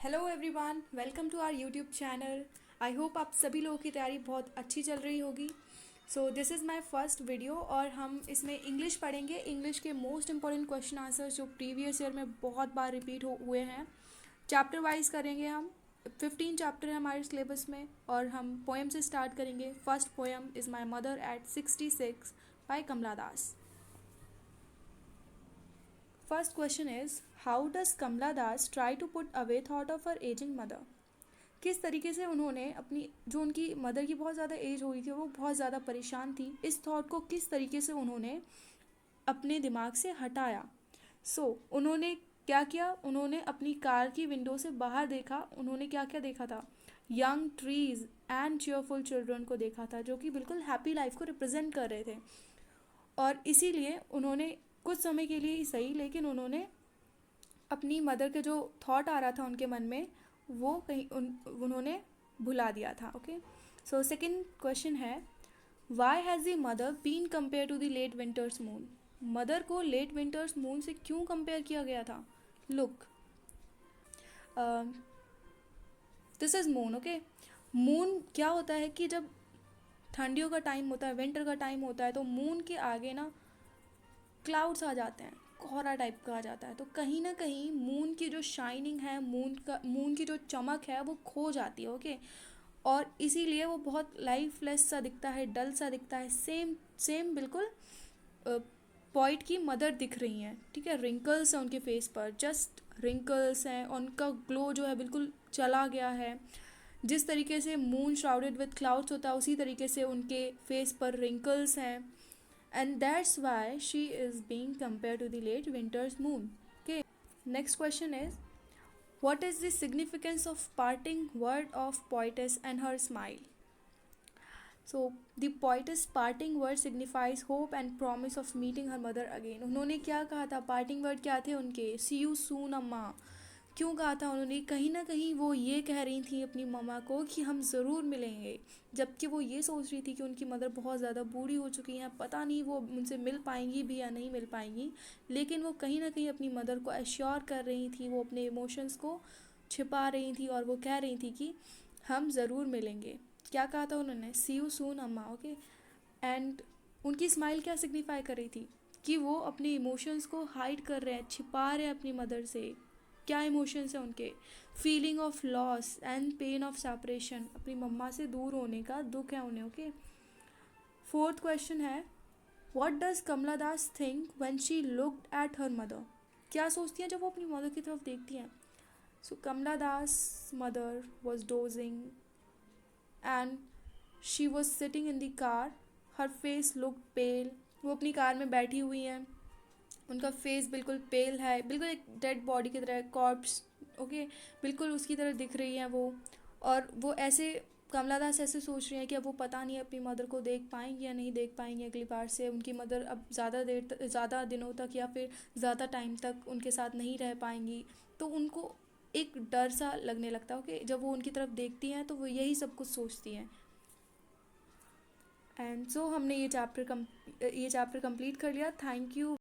Hello everyone, welcome to our YouTube channel. I hope आप सभी लोगों की तैयारी बहुत अच्छी चल रही होगी। So this is my first video और हम इसमें इंग्लिश पढ़ेंगे। इंग्लिश के मोस्ट इंपॉर्टेंट क्वेश्चन आंसर जो प्रीवियस ईयर में बहुत बार रिपीट हुए हैं, चैप्टर वाइज करेंगे हम। 15 चैप्टर है हमारे सिलेबस में और हम पोएम से स्टार्ट करेंगे। First poem is my mother at 66 by Kamala Das. First question is, how does Kamala Das try to put away thought of her aging mother? किस तरीके से उन्होंने अपनी जो उनकी मदर की बहुत ज़्यादा एज हो गई थी, वो बहुत ज़्यादा परेशान थी, इस थॉट को किस तरीके से उन्होंने अपने दिमाग से हटाया। उन्होंने क्या किया, उन्होंने अपनी कार की विंडो से बाहर देखा। उन्होंने क्या क्या देखा था, young trees and cheerful children को देखा था, जो कि बिल्कुल हैप्पी लाइफ को रिप्रेजेंट कर रहे थे। और इसीलिए उन्होंने कुछ समय के लिए ही सही, लेकिन उन्होंने अपनी मदर के जो थॉट आ रहा था उनके मन में, वो कहीं उन्होंने भुला दिया था। ओके, सो सेकंड क्वेश्चन है, why has the mother been compare to the late winter's moon? Mother को लेट विंटर्स मून से क्यों कंपेयर किया गया था? Look, this is moon. Okay, moon क्या होता है कि जब ठंडियों का टाइम होता है, विंटर का टाइम होता है, तो मून के आगे ना क्लाउड्स आ जाते हैं, कोहरा टाइप का आ जाता है। तो कहीं ना कहीं मून की जो शाइनिंग है, मून की जो चमक है, वो खो जाती है। ओके, और इसीलिए वो बहुत लाइफलेस सा दिखता है, डल सा दिखता है। सेम सेम बिल्कुल पॉइंट की मदर दिख रही हैं। ठीक है, रिंकल्स हैं उनके फेस पर, जस्ट रिंकल्स हैं, उनका ग्लो जो है बिल्कुल चला गया है। जिस तरीके से मून श्राउडेड विथ क्लाउड्स होता है, उसी तरीके से उनके फेस पर रिंकल्स हैं। And that's why she is being compared to the late winter's moon. Okay, next question is, what is the significance of parting word of poetess and her smile? So the poetess parting word signifies hope and promise of meeting her mother again. उन्होंने क्या कहा था, parting word क्या थे उनके? See you soon अम्मा। क्यों कहा था उन्होंने? कहीं ना कहीं वो ये कह रही थी अपनी मम्मा को कि हम ज़रूर मिलेंगे, जबकि वो ये सोच रही थी कि उनकी मदर बहुत ज़्यादा बूढ़ी हो चुकी हैं, पता नहीं वो उनसे मिल पाएंगी भी या नहीं मिल पाएंगी। लेकिन वो कहीं ना कहीं अपनी मदर को एश्योर कर रही थी, वो अपने इमोशंस को छिपा रही थी और वो कह रही थी कि हम ज़रूर मिलेंगे। क्या कहा था उन्होंने? सी यू सून अम्मा। ओके, एंड उनकी स्माइल क्या सिग्निफाई कर रही थी? कि वो अपने इमोशंस को हाइड कर रहे हैं, छिपा रहे हैं अपनी मदर से। क्या इमोशंस हैं उनके? Feeling of loss and pain of separation, अपनी मम्मा से दूर होने का दुख है उन्हें। ओके, फोर्थ क्वेश्चन है, what does Kamala Das think when she looked at her mother? क्या सोचती हैं जब वो अपनी मदर की तरफ देखती हैं? So Kamala Das mother was dozing and she was sitting in the car, her face look pale. वो अपनी कार में बैठी हुई हैं, उनका फेस बिल्कुल पेल है, बिल्कुल एक डेड बॉडी की तरह, कॉर्प्स। ओके, बिल्कुल उसकी तरह दिख रही हैं वो। और वो ऐसे, कमला दास ऐसे सोच रही हैं कि अब वो पता नहीं अपनी मदर को देख पाएंगी या नहीं देख पाएंगी अगली बार से। उनकी मदर अब ज़्यादा दिनों तक या फिर ज़्यादा टाइम तक उनके साथ नहीं रह पाएंगी। तो उनको एक डर सा लगने लगता है। ओके, जब वो उनकी तरफ देखती हैं तो वो यही सब कुछ सोचती हैं। एंड सो हमने ये चैप्टर कंप्लीट कर लिया। Thank you.